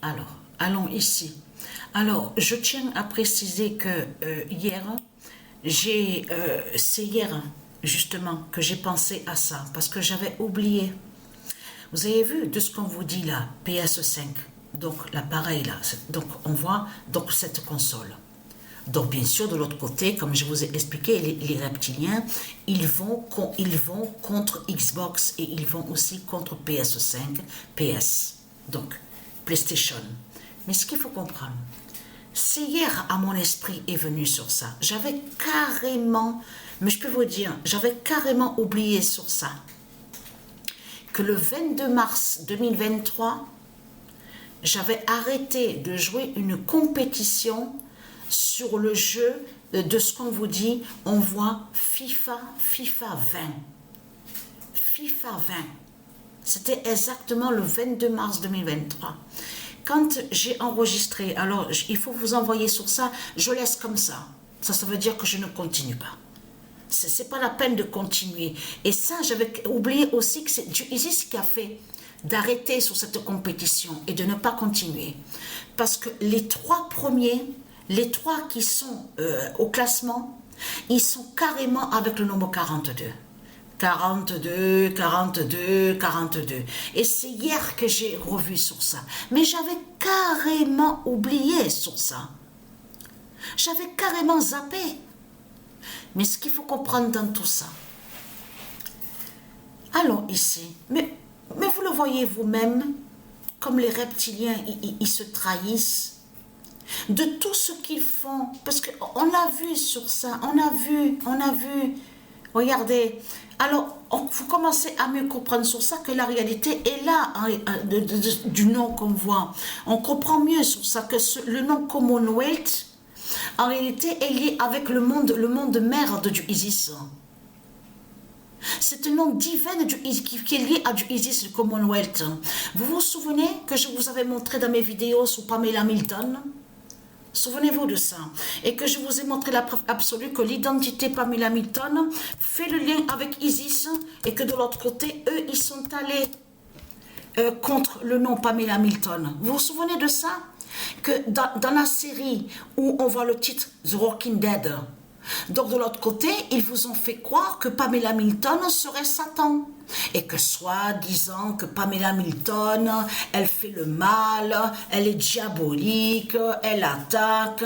Alors, allons ici. Alors, je tiens à préciser que hier, c'est hier justement que j'ai pensé à ça, parce que j'avais oublié. Vous avez vu de ce qu'on vous dit là, PS5, donc l'appareil là, donc on voit donc cette console. Donc bien sûr, de l'autre côté, comme je vous ai expliqué, les reptiliens, ils vont contre Xbox et ils vont aussi contre PS5, PS, donc PlayStation. Mais ce qu'il faut comprendre, c'est hier à mon esprit est venu sur ça. J'avais carrément, mais je peux vous dire, j'avais carrément oublié sur ça. Que le 22 mars 2023, j'avais arrêté de jouer une compétition sur le jeu de ce qu'on vous dit, on voit FIFA 20. FIFA 20. C'était exactement le 22 mars 2023. Quand j'ai enregistré, alors il faut vous envoyer sur ça, je laisse comme ça. Ça veut dire que je ne continue pas. C'est pas la peine de continuer. Et ça, j'avais oublié aussi que c'est Isis qui a fait d'arrêter sur cette compétition et de ne pas continuer. Parce que les trois premiers, les trois qui sont au classement, ils sont carrément avec le nombre 42. 42, 42, 42. Et c'est hier que j'ai revu sur ça. Mais j'avais carrément oublié sur ça. J'avais carrément zappé. Mais ce qu'il faut comprendre dans tout ça. Allons ici. Mais vous le voyez vous-même, comme les reptiliens, ils se trahissent de tout ce qu'ils font. Parce qu'on a vu sur ça, on a vu. Regardez. Alors, vous commencez à mieux comprendre sur ça que la réalité est là, du nom qu'on voit. On comprend mieux sur ça que le nom Commonwealth, en réalité, est lié avec le monde merde du Isis. C'est un nom divin qui est lié à du Isis, le Commonwealth. Vous vous souvenez que je vous avais montré dans mes vidéos sur Pamela Milton? Souvenez-vous de ça. Et que je vous ai montré la preuve absolue que l'identité Pamela Milton fait le lien avec Isis et que de l'autre côté, eux, ils sont allés contre le nom Pamela Milton. Vous vous souvenez de ça? Que dans la série où on voit le titre The Walking Dead, donc de l'autre côté, ils vous ont fait croire que Pamela Milton serait Satan. Et que soi-disant que Pamela Milton, elle fait le mal, elle est diabolique, elle attaque,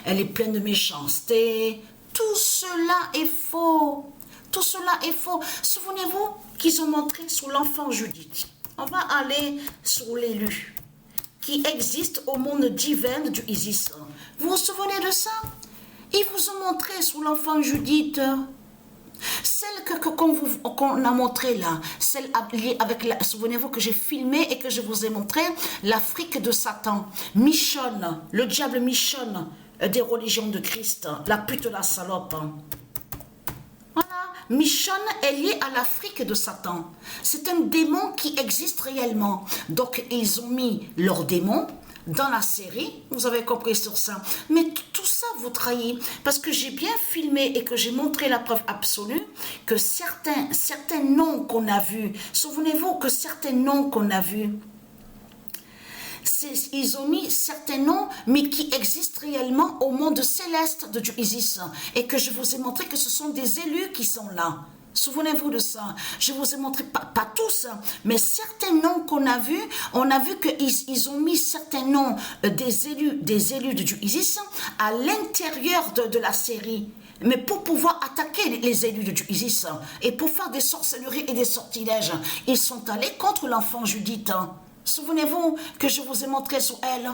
elle est pleine de méchanceté. Tout cela est faux. Tout cela est faux. Souvenez-vous qu'ils ont montré sur l'enfant Judith. On va aller sur l'élu qui existe au monde divin du Isis. Vous vous souvenez de ça? Ils vous ont montré sur l'enfant Judith, celle qu'on a montrée là, celle liée avec souvenez-vous que j'ai filmé et que je vous ai montré, l'Afrique de Satan, Michonne, le diable Michonne des religions de Christ, la pute, la salope. Voilà, Michonne est liée à l'Afrique de Satan. C'est un démon qui existe réellement. Donc ils ont mis leur démon dans la série, vous avez compris sur ça. Mais tout ça vous trahit. Parce que j'ai bien filmé et que j'ai montré la preuve absolue que certains noms qu'on a vus, souvenez-vous que certains noms qu'on a vus, ils ont mis certains noms, mais qui existent réellement au monde céleste de Isis. Et que je vous ai montré que ce sont des élus qui sont là. Souvenez-vous de ça. Je vous ai montré, pas tous, mais certains noms qu'on a vus, on a vu qu'ils ont mis certains noms des élus de Isis à l'intérieur de la série. Mais pour pouvoir attaquer les élus de Isis et pour faire des sorcelleries et des sortilèges, ils sont allés contre l'enfant Judith. Souvenez-vous que je vous ai montré sur elle.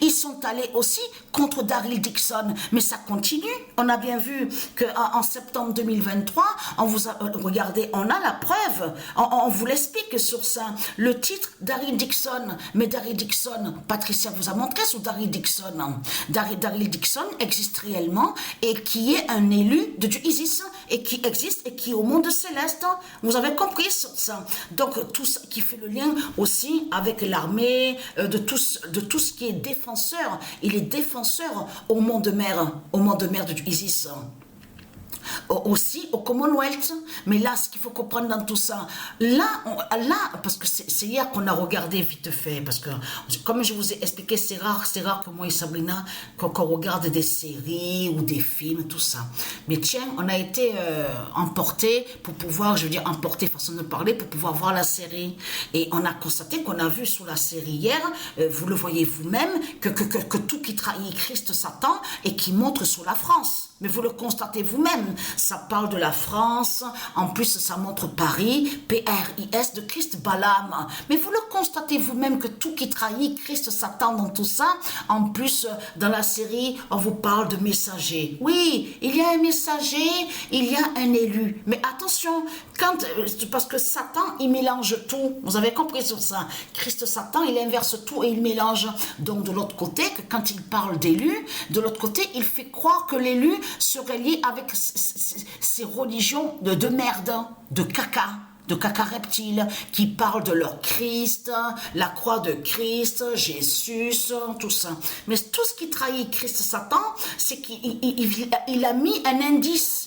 Ils sont allés aussi contre Daryl Dixon, mais ça continue. On a bien vu qu'en septembre 2023, on vous a regardé, on a la preuve, on vous l'explique sur ça. Le titre Daryl Dixon, mais Daryl Dixon, Patricia vous a montré sur Daryl Dixon. Daryl Dixon existe réellement et qui est un élu de Isis et qui existe et qui est au monde céleste. Vous avez compris sur ça. Donc tout ça qui fait le lien aussi avec l'armée, de tout ce qui est défenseur, il est défenseur au monde mère de Isis. aussi au Commonwealth. Mais là, ce qu'il faut comprendre dans tout ça, là, parce que c'est hier qu'on a regardé vite fait, parce que comme je vous ai expliqué, c'est rare que moi et Sabrina, qu'on regarde des séries ou des films, tout ça. Mais tiens, on a été emportés pour pouvoir, je veux dire emportés, façon de parler, pour pouvoir voir la série. Et on a constaté qu'on a vu sur la série hier, vous le voyez vous-même, que tout qui trahit Christ, Satan, et qui montre sur la France. Mais vous le constatez vous-même, ça parle de la France, en plus ça montre Paris, P-R-I-S, de Christ Balaam. Mais vous le constatez vous-même que tout qui trahit Christ, Satan dans tout ça, en plus dans la série, on vous parle de messager. Oui, il y a un messager, il y a un élu. Mais attention, parce que Satan, il mélange tout. Vous avez compris sur ça. Christ, Satan, il inverse tout et il mélange. Donc de l'autre côté, que quand il parle d'élu, de l'autre côté, il fait croire que l'élu serait lié avec ces religions de merde, de caca reptile, qui parlent de leur Christ, la croix de Christ, Jésus, tout ça. Mais tout ce qui trahit Christ, Satan, c'est qu'il a mis un indice.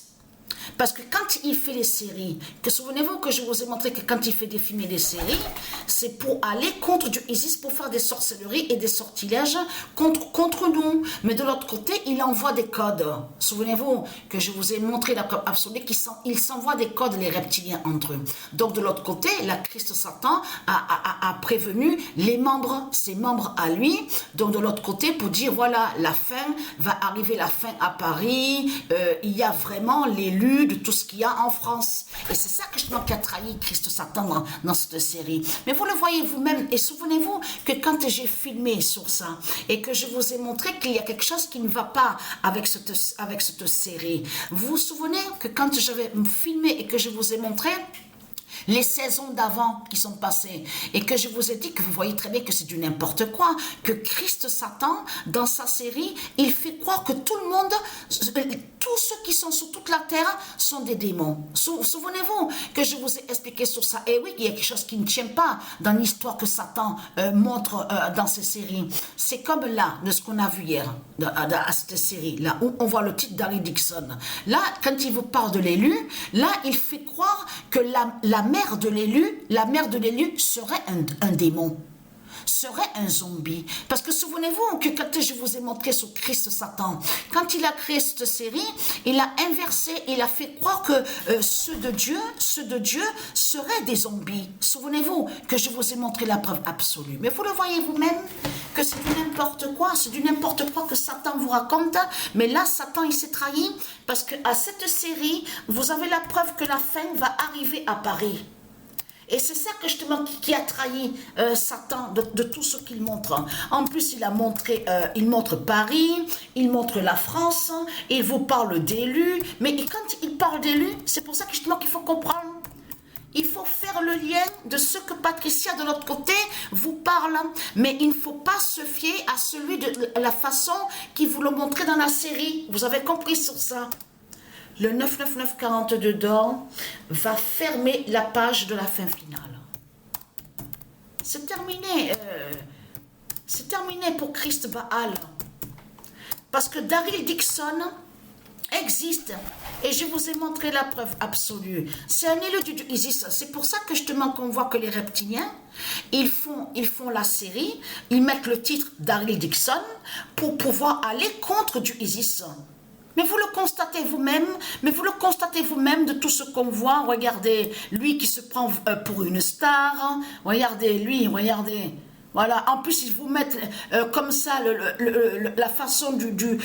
Parce que quand il fait les séries, souvenez-vous que je vous ai montré que quand il fait des films et des séries, c'est pour aller contre Dieu Isis, pour faire des sorcelleries et des sortilèges contre nous. Mais de l'autre côté, il envoie des codes. Souvenez-vous que je vous ai montré la preuve absolue qu'il s'envoie des codes, les reptiliens, entre eux. Donc de l'autre côté, la Christ Satan a prévenu les membres, ses membres à lui. Donc de l'autre côté, pour dire, voilà, la fin va arriver, la fin à Paris, il y a vraiment l'élu de tout ce qu'il y a en France. Et c'est ça que je qui a trahi Christ Satan dans cette série. Mais vous le voyez vous-même, et souvenez-vous que quand j'ai filmé sur ça, et que je vous ai montré qu'il y a quelque chose qui ne va pas avec cette série, vous vous souvenez que quand j'avais filmé et que je vous ai montré les saisons d'avant qui sont passées, et que je vous ai dit que vous voyez très bien que c'est du n'importe quoi, que Christ Satan, dans sa série, il fait croire que tout le monde, tous ceux qui sont sur toute la terre sont des démons. Souvenez-vous que je vous ai expliqué sur ça. Et oui, il y a quelque chose qui ne tient pas dans l'histoire que Satan montre dans ces séries. C'est comme là, de ce qu'on a vu hier, à cette série, là où on voit le titre d'Harry Dixon. Là, quand il vous parle de l'élu, là, il fait croire que la mère de l'élu serait un démon, serait un zombie. Parce que souvenez-vous que quand je vous ai montré sur Christ Satan, quand il a créé cette série, il a inversé, il a fait croire que ceux de Dieu seraient des zombies. Souvenez-vous que je vous ai montré la preuve absolue. Mais vous le voyez vous-même que c'est du n'importe quoi, que Satan vous raconte. Mais là, Satan, il s'est trahi parce qu'à cette série, vous avez la preuve que la fin va arriver à Paris. Et c'est ça que justement qui a trahi Satan de tout ce qu'il montre. En plus, il montre Paris, il montre la France, il vous parle d'élus. Mais quand il parle d'élus, c'est pour ça que justement qu'il faut comprendre. Il faut faire le lien de ce que Patricia de l'autre côté vous parle. Mais il ne faut pas se fier à celui de la façon qu'il vous le montrait dans la série. Vous avez compris sur ça. Le 99942 d'or va fermer la page de la fin finale. C'est terminé. C'est terminé pour Christ Baal. Parce que Daryl Dixon existe. Et je vous ai montré la preuve absolue. C'est un élu du Isis. C'est pour ça que justement qu'on voit que les reptiliens, ils font la série, ils mettent le titre Daryl Dixon pour pouvoir aller contre du Isis. Mais vous le constatez vous-même, de tout ce qu'on voit. Regardez, lui qui se prend pour une star. Regardez, lui, regardez. Voilà, en plus ils vous mettent comme ça la façon du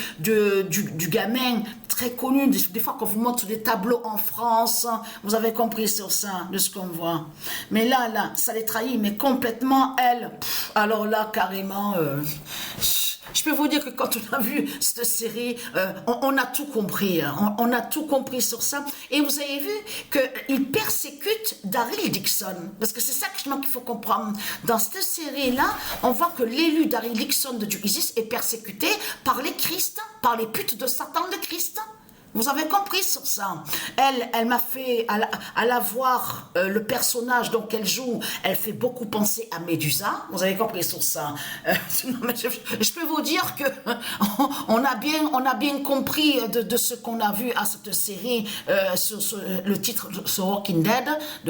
gamin très connu, des fois qu'on vous montre des tableaux en France, vous avez compris sur ça, de ce qu'on voit. Mais là, ça les trahit, mais complètement, elle, alors là, carrément, je peux vous dire que quand on a vu cette série, on a tout compris, hein, on a tout compris sur ça, et vous avez vu qu'il persécute Daryl Dixon, parce que c'est ça qu'il faut comprendre. Dans cette série-là, on voit que l'élu Daryl Dixon de Isis est persécuté par les Christ, par les putes de Satan de Christ. Vous avez compris sur ça. Elle m'a fait, à la voir le personnage donc elle joue, elle fait beaucoup penser à Médusa. Vous avez compris sur ça. Je peux vous dire que on a bien compris de ce qu'on a vu à cette série, sur le titre sur Walking Dead,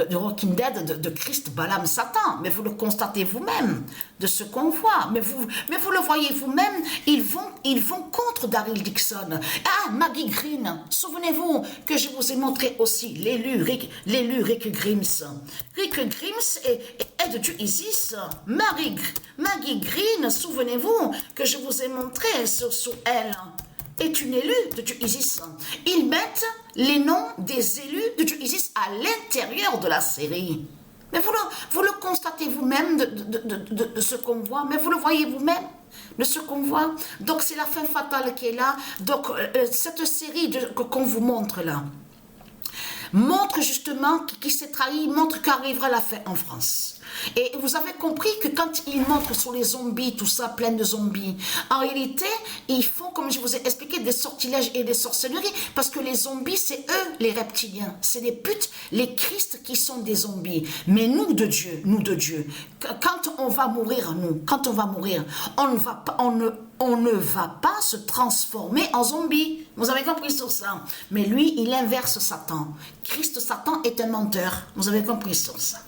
de Walking Dead de Christ, Balaam, Satan. Mais vous le constatez vous-même de ce qu'on voit. Mais vous le voyez vous-même. Ils vont contre Daryl Dixon. Ah, Maggie Green. Souvenez-vous que je vous ai montré aussi l'élu Rick Grimes. Rick Grimes est de Dieu Isis. Maggie Green, souvenez-vous que je vous ai montré sur elle, est une élue de Dieu Isis. Ils mettent les noms des élus de Dieu Isis à l'intérieur de la série. Mais vous le constatez vous-même de ce qu'on voit, mais vous le voyez vous-même de ce qu'on voit. Donc c'est la fin fatale qui est là. Donc cette série qu'on vous montre là, montre justement qui s'est trahi, montre qu'arrivera la fin en France. Et vous avez compris que quand ils montrent sur les zombies, tout ça, plein de zombies, en réalité, ils font, comme je vous ai expliqué, des sortilèges et des sorcelleries, parce que les zombies, c'est eux, les reptiliens. C'est les putes, les Christ qui sont des zombies. Mais nous de Dieu, quand on va mourir, on ne va pas se transformer en zombie. Vous avez compris sur ça. Mais lui, il inverse Satan. Christ, Satan est un menteur. Vous avez compris sur ça.